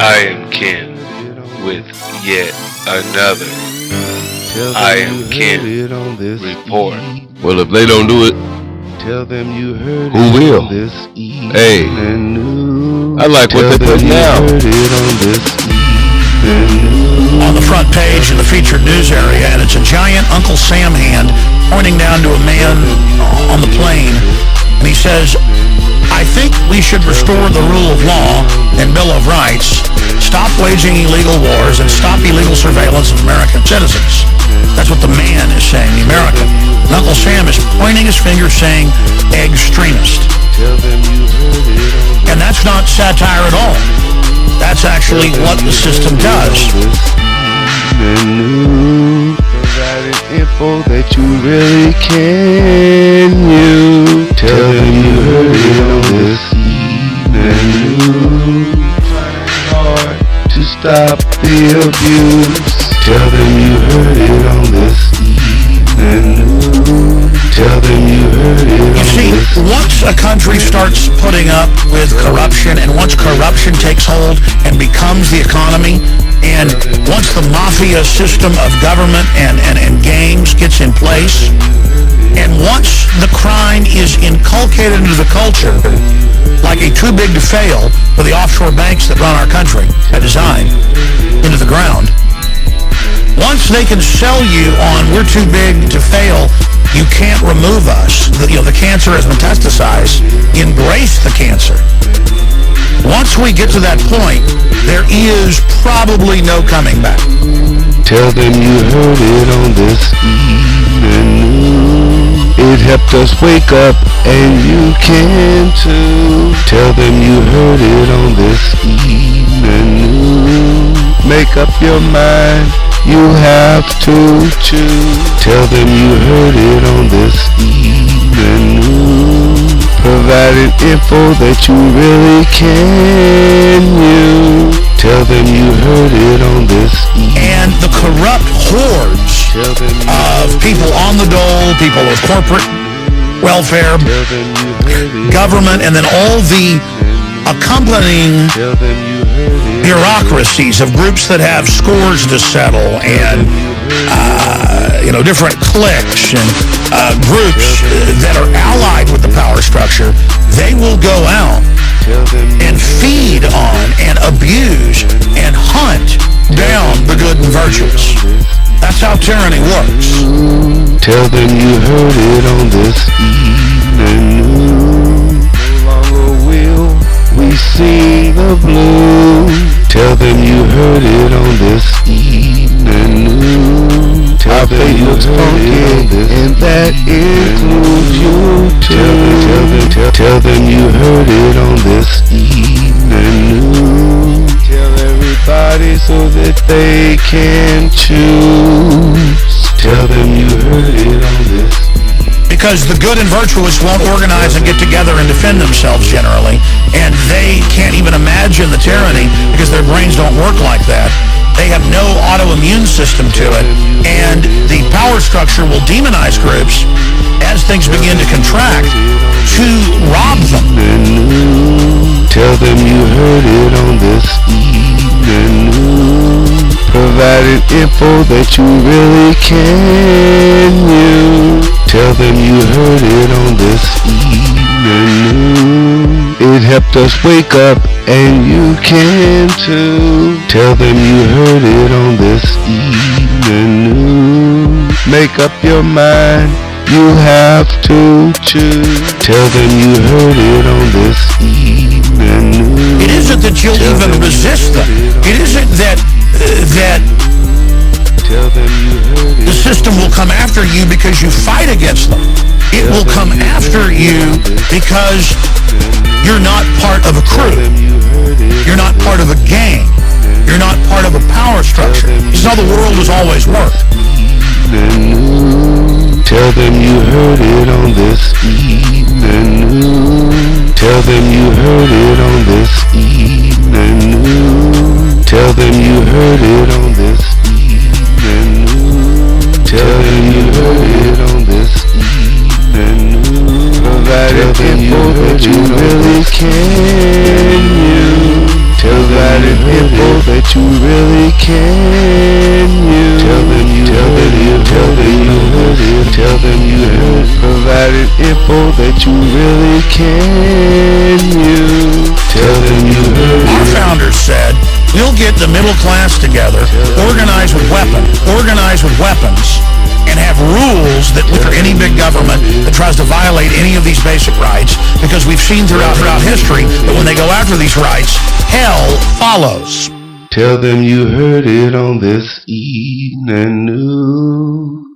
I am Ken with yet another I am Ken report. Well, if they don't do it, tell them you heard who will? This Hey, I like what they put now. On the front page in the featured news area, and it's a giant Uncle Sam hand pointing down to a man on the plane, and he says, I think we should restore the rule of law and Bill of Rights, stop waging illegal wars, and stop illegal surveillance of American citizens. That's what the man is saying, the American. And Uncle Sam is pointing his finger saying, extremist. And that's not satire at all. That's actually what the system does. Provided info that you really can use. Tell them you heard it on this evening. Trying hard to stop the abuse. Tell them you heard it on this evening. Tell them you heard it on this evening. You see, once a country starts putting up with corruption, and once corruption takes hold and becomes the economy, and once the mafia system of government and gangs gets in place, and once the crime is inculcated into the culture, like a too big to fail for the offshore banks that run our country by design, into the ground, once they can sell you on we're too big to fail, you can't remove us, the cancer has metastasized, embrace the cancer. Once we get to that point, there is probably no coming back. Tell them you heard it on this evening. It helped us wake up, and you can too. Tell them you heard it on this evening. Make up your mind, you have to choose. Tell them you heard it on this evening. Provided info that you really can use. Tell them you heard it on this evening. And the corrupt hordes of people on the dole, people with corporate welfare, government, and then all the accompanying bureaucracies of groups that have scores to settle and different cliques and groups that are allied with the power structure, they will go out and feed on and abuse and hunt down the good and virtuous. That's how tyranny works. Tell them you heard it on this evening. No longer will we see the blue. Tell them you heard it on this evening. Our fate looks funky, and that includes you too. Tell them you heard it on this evening. Tell everybody so that they can choose. Tell them you heard it on this. Because the good and virtuous won't organize and get together and defend themselves generally, and they can't even imagine the tyranny because their brains don't work like that. They have no autoimmune system to it, and the power structure will demonize groups as things begin to contract to rob them. Tell them you heard it on this evening. Provided info that you really can use. Tell them you heard it on this evening. It helped us wake up, and you can too. Tell them you heard it on this evening. Make up your mind, you have to choose. Tell them you heard it on this evening. It isn't that you'll even resist them. It isn't that the system will come after you because you fight against them. It will come after you because you're not part of a crew. You're not part of a gang. You're not part of a power structure. This is how the world has always worked. Tell them you heard it on this evening. Tell them you heard it on this evening. Tell them you heard it on this evening. Tell them you heard it on this evening. Provided info that you really can use. Tell that info that you really can use. Tell them you heard it, tell them you heard it. Provided info that you really can use. Tell them you heard it. Our founders said, we'll get the middle class together, organize with weapons, and have rules that for any big government that tries to violate any of these basic rights, because we've seen throughout history that when they go after these rights, hell follows. Tell them you heard it on this evening news.